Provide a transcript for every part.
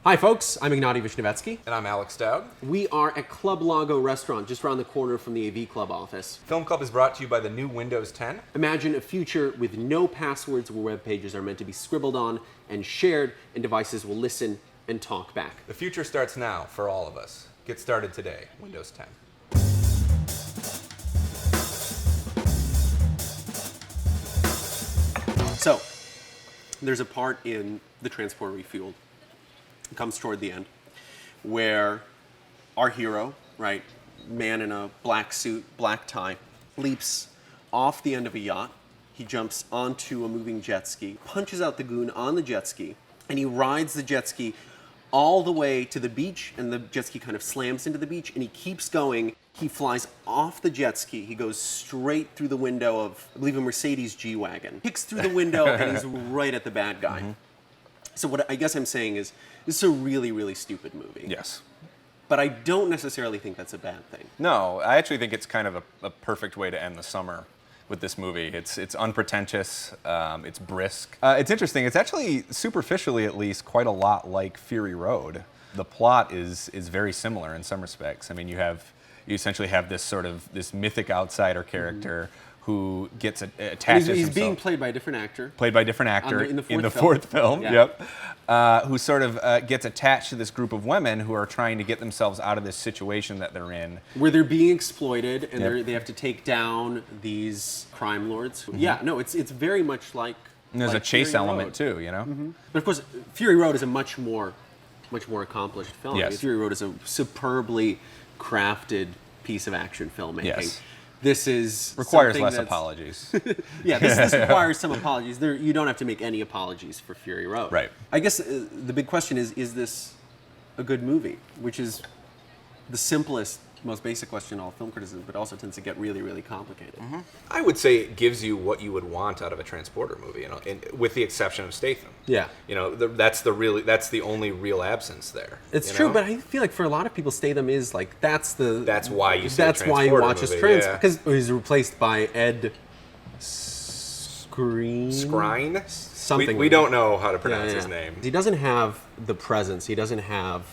Hi folks, I'm Ignatiy Vishnevetsky. And I'm Alex Dowd. We are at Club Lago Restaurant, just around the corner from the AV Club office. Film Club is brought to you by the new Windows 10. Imagine a future with no passwords where web pages are meant to be scribbled on and shared, and devices will listen and talk back. The future starts now for all of us. Get started today, Windows 10. So, there's a part in the transport Refueled, it comes toward the end, where our hero, right, man in a black suit, black tie, leaps off the end of a yacht. He jumps onto a moving jet ski, punches out the goon on the jet ski, and he rides the jet ski all the way to the beach, and the jet ski kind of slams into the beach, and he keeps going. He flies off the jet ski. He goes straight through the window of, I believe, a Mercedes G-Wagon. Kicks through the window, and he's right at the bad guy. Mm-hmm. So what I guess I'm saying is, this is a really, really stupid movie. Yes. But I don't necessarily think that's a bad thing. No, I actually think it's kind of a perfect way to end the summer with this movie. It's unpretentious, it's brisk. It's interesting, it's actually, superficially at least, quite a lot like Fury Road. The plot is very similar in some respects. I mean, you essentially have this mythic outsider character who gets attached to himself. He's being played by a different actor. Played by a different actor in the fourth film. Yeah. Yep. Who sort of gets attached to this group of women who are trying to get themselves out of this situation that they're in. Where they're being exploited, and Yep. they have to take down these crime lords. Mm-hmm. Yeah, no, it's very much like. And there's like a chase Fury element Road. too, you know. Mm-hmm. But of course, Fury Road is a much more accomplished film. Yes. I mean, Fury Road is a superbly crafted piece of action filmmaking. Yes. This is Requires something less that's- apologies. Yeah, this requires some apologies. You don't have to make any apologies for Fury Road. Right. I guess the big question is this a good movie? Which is the simplest, most basic question in all film criticism, but also tends to get really, really complicated. Mm-hmm. I would say it gives you what you would want out of a transporter movie, with the exception of Statham. Yeah. That's the only real absence there. It's true, but I feel like for a lot of people, Statham is like that's why you see that's a why you Transporter watch his movie, trans yeah. because he's replaced by Ed Skrine? Something. We don't know how to pronounce Yeah. his name. He doesn't have the presence. He doesn't have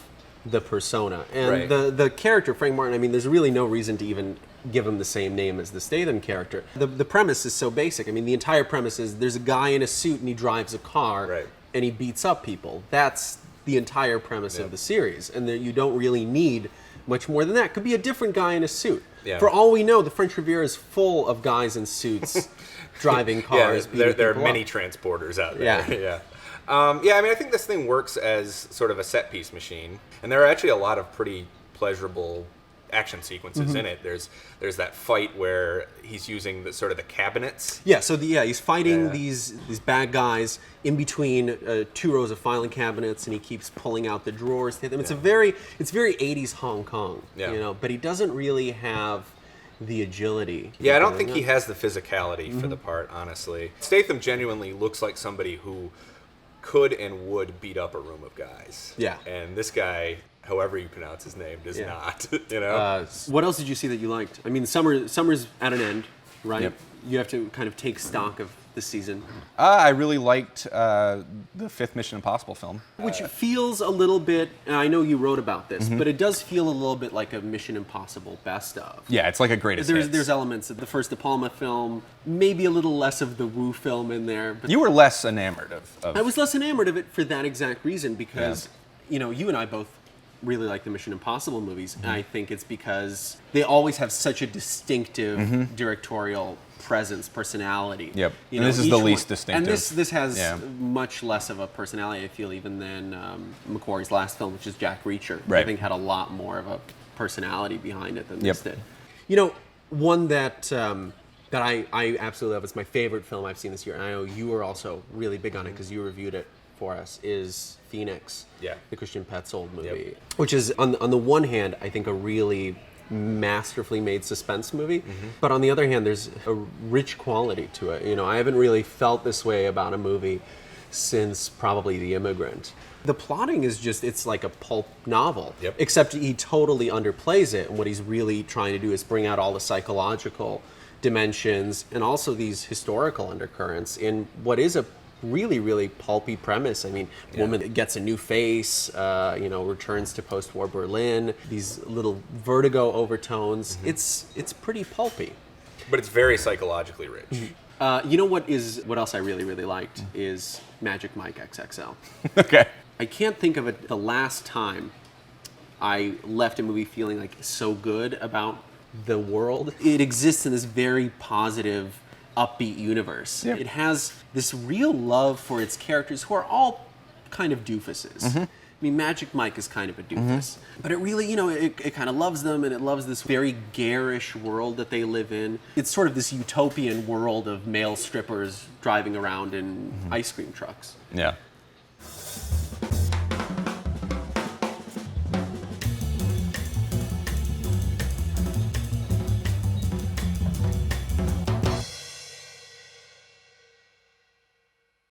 the persona. And Right. the character, Frank Martin, I mean, there's really no reason to even give him the same name as the Statham character. The premise is so basic. I mean, the entire premise is there's a guy in a suit and he drives a car Right. and he beats up people. That's the entire premise Yep. of the series. And you don't really need much more than that. Could be a different guy in a suit. Yeah. For all we know, the French Riviera is full of guys in suits driving cars. Yeah, there are beating many people up. transporters out there. Yeah. I mean, I think this thing works as sort of a set piece machine, and there are actually a lot of pretty pleasurable action sequences in it. There's that fight where he's using the sort of the cabinets. Yeah, so he's fighting Yeah. these bad guys in between two rows of filing cabinets, and he keeps pulling out the drawers. It's very 80s Hong Kong, Yeah. but he doesn't really have the agility. Yeah, I don't think he has the physicality for the part, honestly. Statham genuinely looks like somebody who could and would beat up a room of guys. Yeah. And this guy, however you pronounce his name, does Yeah. not. You know? What else did you see that you liked? I mean, summer's at an end, right? Yep. You have to kind of take stock of the season. I really liked the fifth Mission Impossible film. Which feels a little bit, and I know you wrote about this, but it does feel a little bit like a Mission Impossible best of. Yeah, it's like a greatest hits. There's elements of the first De Palma film, maybe a little less of the Wu film in there. But You were less enamored of I was less enamored of it for that exact reason because, you and I both really like the Mission Impossible movies, and I think it's because they always have such a distinctive directorial presence, personality. Yep. And this is the each least one. distinctive. And this has Yeah. much less of a personality, I feel, even than McQuarrie's last film, which is Jack Reacher. I Right. think had a lot more of a personality behind it than Yep. this did. One that I absolutely love, it's my favorite film I've seen this year, and I know you were also really big on it because you reviewed it for us, is Phoenix, the Christian Petzold movie, which is, on the one hand, I think a really masterfully made suspense movie, but on the other hand, there's a rich quality to it. I haven't really felt this way about a movie since probably The Immigrant. The plotting is just, it's like a pulp novel, except he totally underplays it, and what he's really trying to do is bring out all the psychological dimensions and also these historical undercurrents in what is a really, really pulpy premise. I mean, woman that gets a new face, returns to post-war Berlin, these little Vertigo overtones. It's pretty pulpy. But it's very psychologically rich. What else I really, really liked is Magic Mike XXL. Okay. I can't think of it the last time I left a movie feeling like so good about the world. It exists in this very positive, upbeat universe. Yeah. It has this real love for its characters who are all kind of doofuses. I mean, Magic Mike is kind of a doofus. But it really, it kind of loves them, and it loves this very garish world that they live in. It's sort of this utopian world of male strippers driving around in ice cream trucks. Yeah.